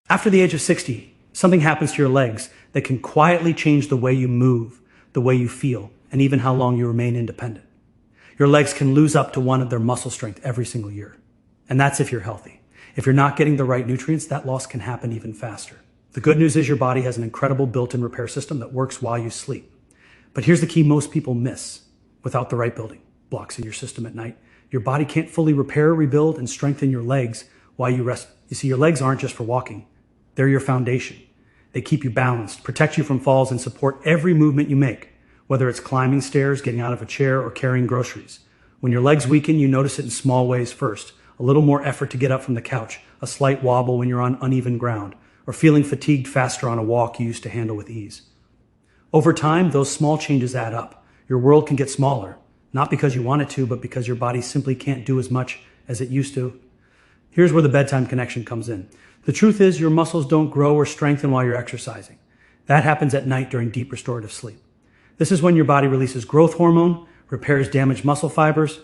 After the age of 60, something happens to your legs that can quietly change the way you move, the way you feel, and even how long you remain independent. Your legs can lose up to one of their muscle strength every single year. And that's if you're healthy. If you're not getting the right nutrients, that loss can happen even faster. The good news is your body has an incredible built-in repair system that works while you sleep. But here's the key most people miss. Without the right building blocks in your system at night, your body can't fully repair, rebuild, and strengthen your legs while you rest. You see, your legs aren't just for walking. They're your foundation. They keep you balanced, protect you from falls, and support every movement you make, whether it's climbing stairs, getting out of a chair, or carrying groceries. When your legs weaken, you notice it in small ways first. A little more effort to get up from the couch, a slight wobble when you're on uneven ground, or feeling fatigued faster on a walk you used to handle with ease. Over time, those small changes add up. Your world can get smaller, not because you want it to, but because your body simply can't do as much as it used to. Here's where the bedtime connection comes in. The truth is, your muscles don't grow or strengthen while you're exercising. That happens at night during deep restorative sleep. This is when your body releases growth hormone, repairs damaged muscle fibers,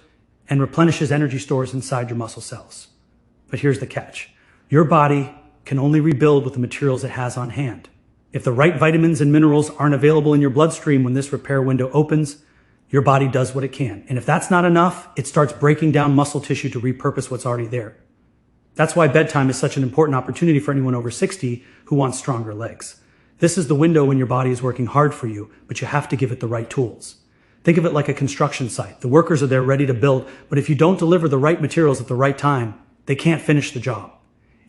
and replenishes energy stores inside your muscle cells. But here's the catch. Your body can only rebuild with the materials it has on hand. If the right vitamins and minerals aren't available in your bloodstream when this repair window opens, your body does what it can. And if that's not enough, it starts breaking down muscle tissue to repurpose what's already there. That's why bedtime is such an important opportunity for anyone over 60 who wants stronger legs. This is the window when your body is working hard for you, but you have to give it the right tools. Think of it like a construction site. The workers are there ready to build, but if you don't deliver the right materials at the right time, they can't finish the job.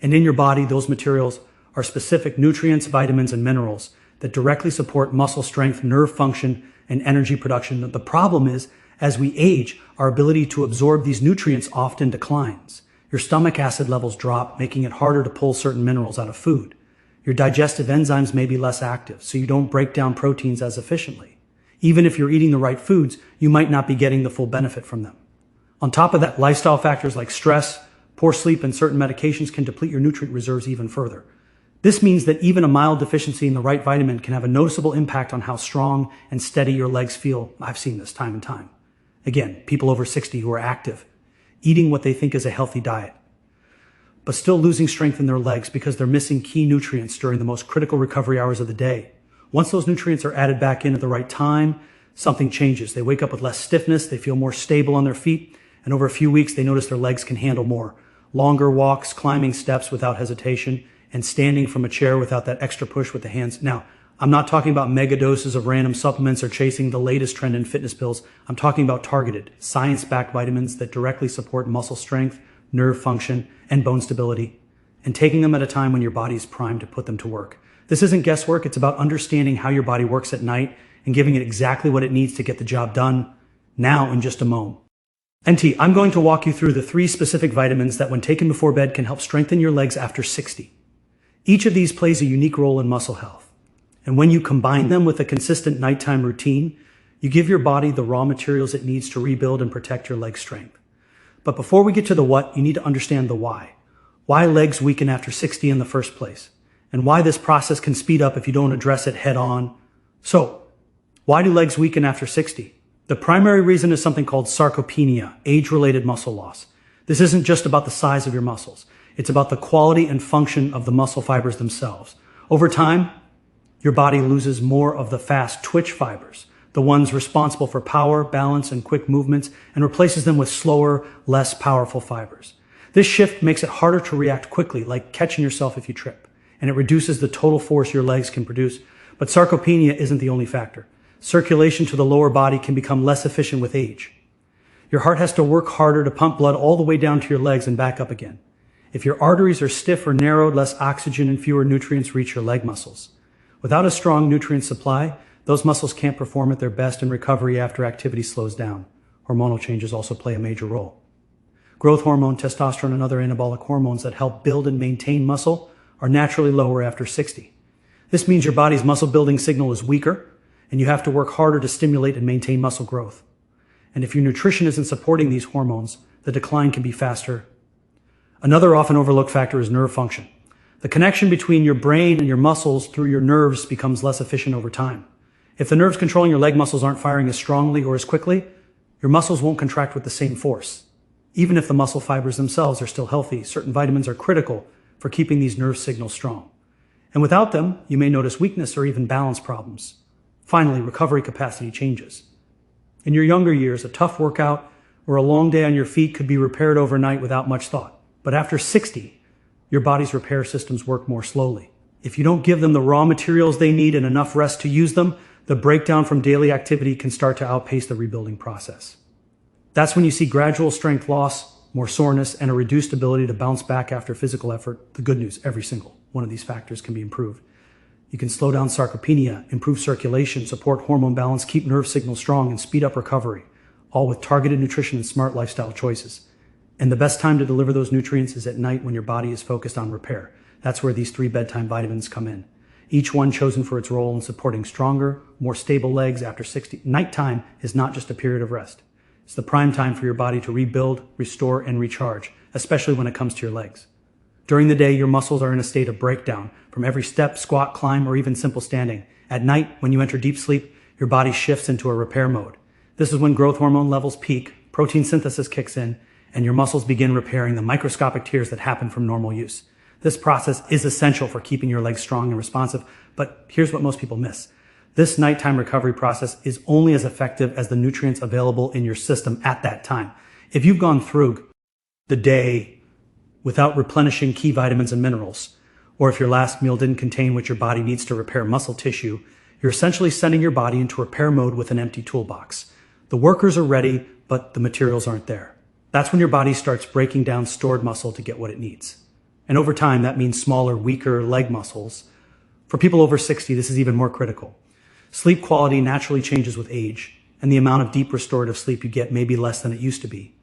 And in your body, those materials are specific nutrients, vitamins, and minerals that directly support muscle strength, nerve function, and energy production. The problem is, as we age, our ability to absorb these nutrients often declines. Your stomach acid levels drop, making it harder to pull certain minerals out of food. Your digestive enzymes may be less active, so you don't break down proteins as efficiently. Even if you're eating the right foods, you might not be getting the full benefit from them. On top of that, lifestyle factors like stress, poor sleep, and certain medications can deplete your nutrient reserves even further. This means that even a mild deficiency in the right vitamin can have a noticeable impact on how strong and steady your legs feel. I've seen this time and time. Again, people over 60 who are active, eating what they think is a healthy diet, but still losing strength in their legs because they're missing key nutrients during the most critical recovery hours of the day. Once those nutrients are added back in at the right time, something changes. They wake up with less stiffness, they feel more stable on their feet, and over a few weeks they notice their legs can handle more. Longer walks, climbing steps without hesitation, and standing from a chair without that extra push with the hands. Now, I'm not talking about mega doses of random supplements or chasing the latest trend in fitness pills. I'm talking about targeted, science-backed vitamins that directly support muscle strength, nerve function, and bone stability, and taking them at a time when your body's primed to put them to work. This isn't guesswork. It's about understanding how your body works at night and giving it exactly what it needs to get the job done now in just a moment. NT, I'm going to walk you through the 3 specific vitamins that when taken before bed can help strengthen your legs after 60. Each of these plays a unique role in muscle health. And when you combine them with a consistent nighttime routine, you give your body the raw materials it needs to rebuild and protect your leg strength. But before we get to the what, you need to understand the why. Why legs weaken after 60 in the first place, and why this process can speed up if you don't address it head on. So, why do legs weaken after 60? The primary reason is something called sarcopenia, age-related muscle loss. This isn't just about the size of your muscles. It's about the quality and function of the muscle fibers themselves. Over time, your body loses more of the fast twitch fibers, the ones responsible for power, balance, and quick movements, and replaces them with slower, less powerful fibers. This shift makes it harder to react quickly, like catching yourself if you trip, and it reduces the total force your legs can produce. But sarcopenia isn't the only factor. Circulation to the lower body can become less efficient with age. Your heart has to work harder to pump blood all the way down to your legs and back up again. If your arteries are stiff or narrowed, less oxygen and fewer nutrients reach your leg muscles. Without a strong nutrient supply, those muscles can't perform at their best in recovery after activity slows down. Hormonal changes also play a major role. Growth hormone, testosterone, and other anabolic hormones that help build and maintain muscle are naturally lower after 60. This means your body's muscle building signal is weaker, and you have to work harder to stimulate and maintain muscle growth. And if your nutrition isn't supporting these hormones, the decline can be faster. Another often overlooked factor is nerve function. The connection between your brain and your muscles through your nerves becomes less efficient over time. If the nerves controlling your leg muscles aren't firing as strongly or as quickly, your muscles won't contract with the same force. Even if the muscle fibers themselves are still healthy, certain vitamins are critical for keeping these nerve signals strong. And without them, you may notice weakness or even balance problems. Finally, recovery capacity changes. In your younger years, a tough workout or a long day on your feet could be repaired overnight without much thought. But after 60, your body's repair systems work more slowly. If you don't give them the raw materials they need and enough rest to use them, the breakdown from daily activity can start to outpace the rebuilding process. That's when you see gradual strength loss, more soreness, and a reduced ability to bounce back after physical effort. The good news, every single one of these factors can be improved. You can slow down sarcopenia, improve circulation, support hormone balance, keep nerve signals strong, and speed up recovery, all with targeted nutrition and smart lifestyle choices. And the best time to deliver those nutrients is at night when your body is focused on repair. That's where these 3 bedtime vitamins come in, each one chosen for its role in supporting stronger, more stable legs after 60. Nighttime is not just a period of rest. It's the prime time for your body to rebuild, restore, and recharge, especially when it comes to your legs. During the day, your muscles are in a state of breakdown from every step, squat, climb, or even simple standing. At night, when you enter deep sleep, your body shifts into a repair mode. This is when growth hormone levels peak, protein synthesis kicks in, and your muscles begin repairing the microscopic tears that happen from normal use. This process is essential for keeping your legs strong and responsive, but here's what most people miss. This nighttime recovery process is only as effective as the nutrients available in your system at that time. If you've gone through the day without replenishing key vitamins and minerals, or if your last meal didn't contain what your body needs to repair muscle tissue, you're essentially sending your body into repair mode with an empty toolbox. The workers are ready, but the materials aren't there. That's when your body starts breaking down stored muscle to get what it needs. And over time, that means smaller, weaker leg muscles. For people over 60, this is even more critical. Sleep quality naturally changes with age, and the amount of deep restorative sleep you get may be less than it used to be.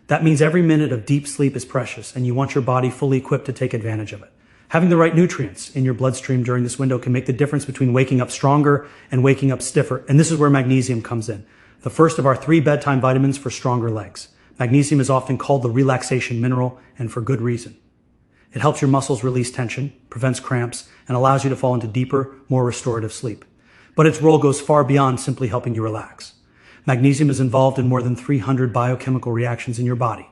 That means every minute of deep sleep is precious, and you want your body fully equipped to take advantage of it. Having the right nutrients in your bloodstream during this window can make the difference between waking up stronger and waking up stiffer, and this is where magnesium comes in, the first of our 3 bedtime vitamins for stronger legs. Magnesium is often called the relaxation mineral, and for good reason. It helps your muscles release tension, prevents cramps, and allows you to fall into deeper, more restorative sleep. But its role goes far beyond simply helping you relax. Magnesium is involved in more than 300 biochemical reactions in your body,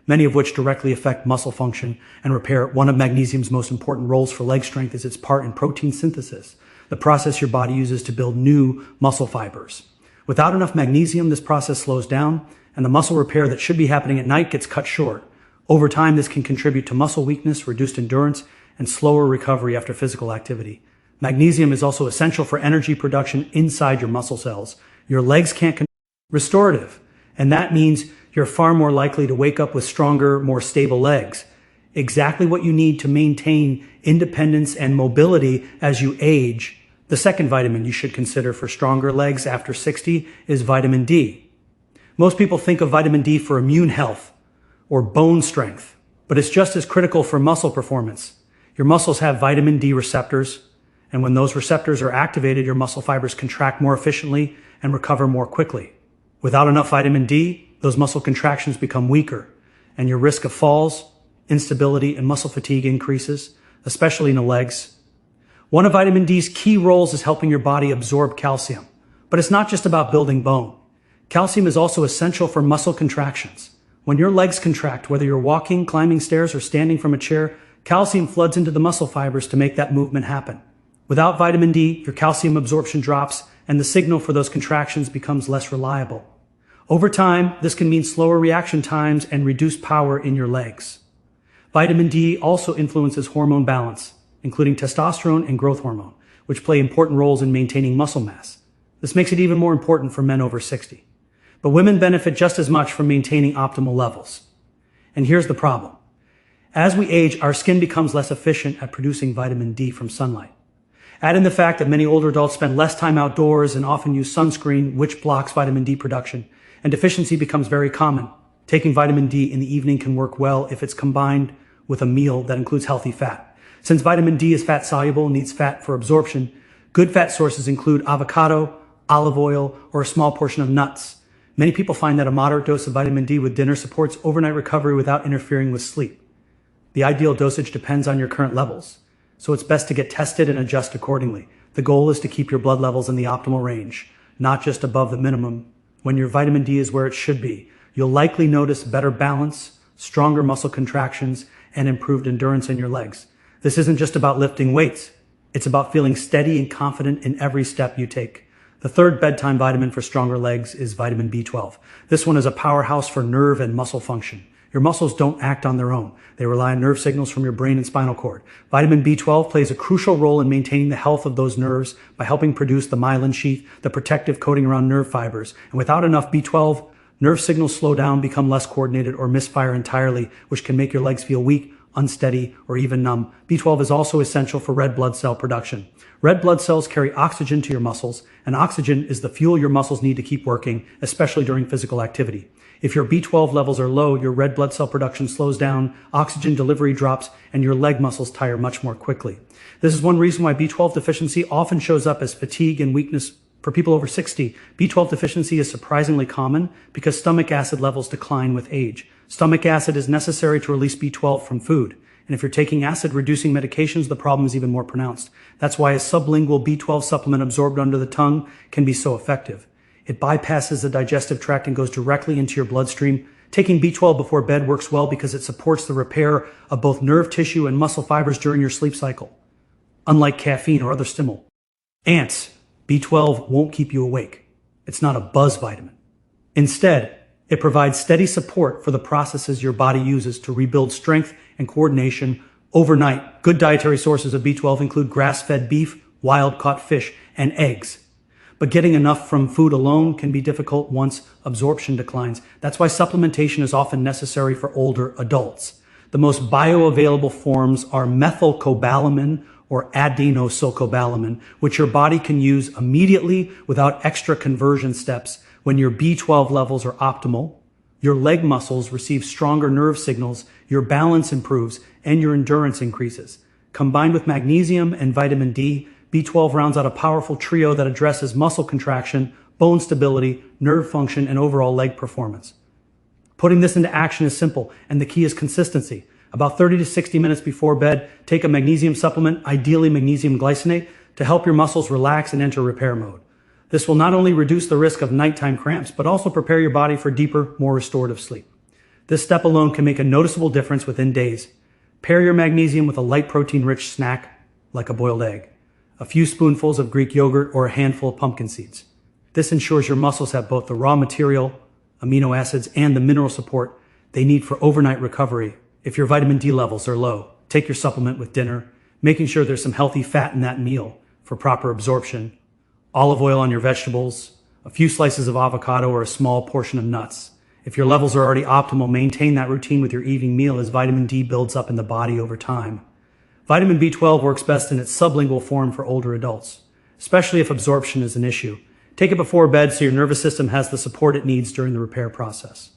many of which directly affect muscle function and repair. One of magnesium's most important roles for leg strength is its part in protein synthesis, the process your body uses to build new muscle fibers. Without enough magnesium, this process slows down, and the muscle repair that should be happening at night gets cut short. Over time, this can contribute to muscle weakness, reduced endurance, and slower recovery after physical activity. Magnesium is also essential for energy production inside your muscle cells. Your legs can't restorative, and that means you're far more likely to wake up with stronger, more stable legs. Exactly what you need to maintain independence and mobility as you age. The second vitamin you should consider for stronger legs after 60 is vitamin D. Most people think of vitamin D for immune health or bone strength, but it's just as critical for muscle performance. Your muscles have vitamin D receptors, and when those receptors are activated, your muscle fibers contract more efficiently and recover more quickly. Without enough vitamin D, those muscle contractions become weaker, and your risk of falls, instability, and muscle fatigue increases, especially in the legs. One of vitamin D's key roles is helping your body absorb calcium. But it's not just about building bone. Calcium is also essential for muscle contractions. When your legs contract, whether you're walking, climbing stairs, or standing from a chair, calcium floods into the muscle fibers to make that movement happen. Without vitamin D, your calcium absorption drops, and the signal for those contractions becomes less reliable. Over time, this can mean slower reaction times and reduced power in your legs. Vitamin D also influences hormone balance, including testosterone and growth hormone, which play important roles in maintaining muscle mass. This makes it even more important for men over 60. But women benefit just as much from maintaining optimal levels. And here's the problem. As we age, our skin becomes less efficient at producing vitamin D from sunlight. Add in the fact that many older adults spend less time outdoors and often use sunscreen, which blocks vitamin D production, and deficiency becomes very common. Taking vitamin D in the evening can work well if it's combined with a meal that includes healthy fat. Since vitamin D is fat soluble and needs fat for absorption, good fat sources include avocado, olive oil, or a small portion of nuts. Many people find that a moderate dose of vitamin D with dinner supports overnight recovery without interfering with sleep. The ideal dosage depends on your current levels, so it's best to get tested and adjust accordingly. The goal is to keep your blood levels in the optimal range, not just above the minimum. When your vitamin D is where it should be, you'll likely notice better balance, stronger muscle contractions, and improved endurance in your legs. This isn't just about lifting weights. It's about feeling steady and confident in every step you take. The third bedtime vitamin for stronger legs is vitamin B12. This one is a powerhouse for nerve and muscle function. Your muscles don't act on their own. They rely on nerve signals from your brain and spinal cord. Vitamin B12 plays a crucial role in maintaining the health of those nerves by helping produce the myelin sheath, the protective coating around nerve fibers. And without enough B12, nerve signals slow down, become less coordinated, or misfire entirely, which can make your legs feel weak, unsteady, or even numb. B12 is also essential for red blood cell production. Red blood cells carry oxygen to your muscles, and oxygen is the fuel your muscles need to keep working, especially during physical activity. If your B12 levels are low, your red blood cell production slows down, oxygen delivery drops, and your leg muscles tire much more quickly. This is one reason why B12 deficiency often shows up as fatigue and weakness for people over 60. B12 deficiency is surprisingly common because stomach acid levels decline with age. Stomach acid is necessary to release B12 from food. And if you're taking acid-reducing medications, the problem is even more pronounced. That's why a sublingual B12 supplement absorbed under the tongue can be so effective. It bypasses the digestive tract and goes directly into your bloodstream. Taking B12 before bed works well because it supports the repair of both nerve tissue and muscle fibers during your sleep cycle, unlike caffeine or other stimulants. Ants, B12 won't keep you awake. It's not a buzz vitamin. Instead, it provides steady support for the processes your body uses to rebuild strength and coordination overnight. Good dietary sources of B12 include grass-fed beef, wild-caught fish, and eggs. But getting enough from food alone can be difficult once absorption declines. That's why supplementation is often necessary for older adults. The most bioavailable forms are methylcobalamin or adenosylcobalamin, which your body can use immediately without extra conversion steps. When your B12 levels are optimal, your leg muscles receive stronger nerve signals, your balance improves, and your endurance increases. Combined with magnesium and vitamin D, B12 rounds out a powerful trio that addresses muscle contraction, bone stability, nerve function, and overall leg performance. Putting this into action is simple, and the key is consistency. About 30 to 60 minutes before bed, take a magnesium supplement, ideally magnesium glycinate, to help your muscles relax and enter repair mode. This will not only reduce the risk of nighttime cramps, but also prepare your body for deeper, more restorative sleep. This step alone can make a noticeable difference within days. Pair your magnesium with a light protein-rich snack, like a boiled egg, a few spoonfuls of Greek yogurt, or a handful of pumpkin seeds. This ensures your muscles have both the raw material, amino acids, and the mineral support they need for overnight recovery. If your vitamin D levels are low, take your supplement with dinner, making sure there's some healthy fat in that meal for proper absorption, olive oil on your vegetables, a few slices of avocado, or a small portion of nuts. If your levels are already optimal, maintain that routine with your evening meal as vitamin D builds up in the body over time. Vitamin B12 works best in its sublingual form for older adults, especially if absorption is an issue. Take it before bed so your nervous system has the support it needs during the repair process.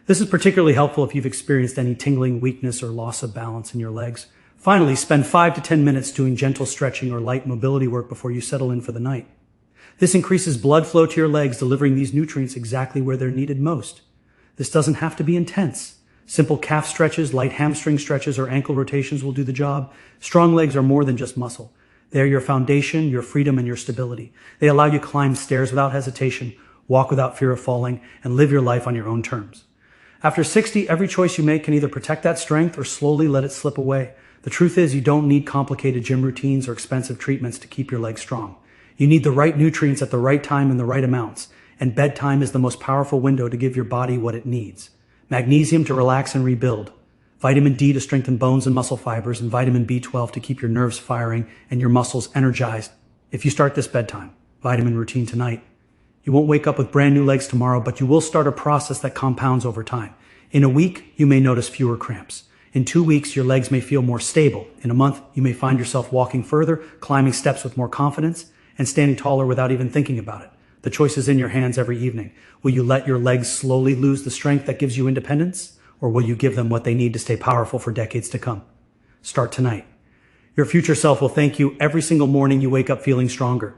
This is particularly helpful if you've experienced any tingling, weakness, or loss of balance in your legs. Finally, spend 5 to 10 minutes doing gentle stretching or light mobility work before you settle in for the night. This increases blood flow to your legs, delivering these nutrients exactly where they're needed most. This doesn't have to be intense. Simple calf stretches, light hamstring stretches, or ankle rotations will do the job. Strong legs are more than just muscle. They are your foundation, your freedom, and your stability. They allow you to climb stairs without hesitation, walk without fear of falling, and live your life on your own terms. After 60, every choice you make can either protect that strength or slowly let it slip away. The truth is, you don't need complicated gym routines or expensive treatments to keep your legs strong. You need the right nutrients at the right time in the right amounts, and bedtime is the most powerful window to give your body what it needs. Magnesium to relax and rebuild, vitamin D to strengthen bones and muscle fibers, and vitamin B12 to keep your nerves firing and your muscles energized. If you start this bedtime vitamin routine tonight, you won't wake up with brand new legs tomorrow, but you will start a process that compounds over time. In a week, you may notice fewer cramps. In 2 weeks, your legs may feel more stable. In a month, you may find yourself walking further, climbing steps with more confidence, and standing taller without even thinking about it. The choice is in your hands every evening. Will you let your legs slowly lose the strength that gives you independence? Or will you give them what they need to stay powerful for decades to come? Start tonight. Your future self will thank you every single morning you wake up feeling stronger.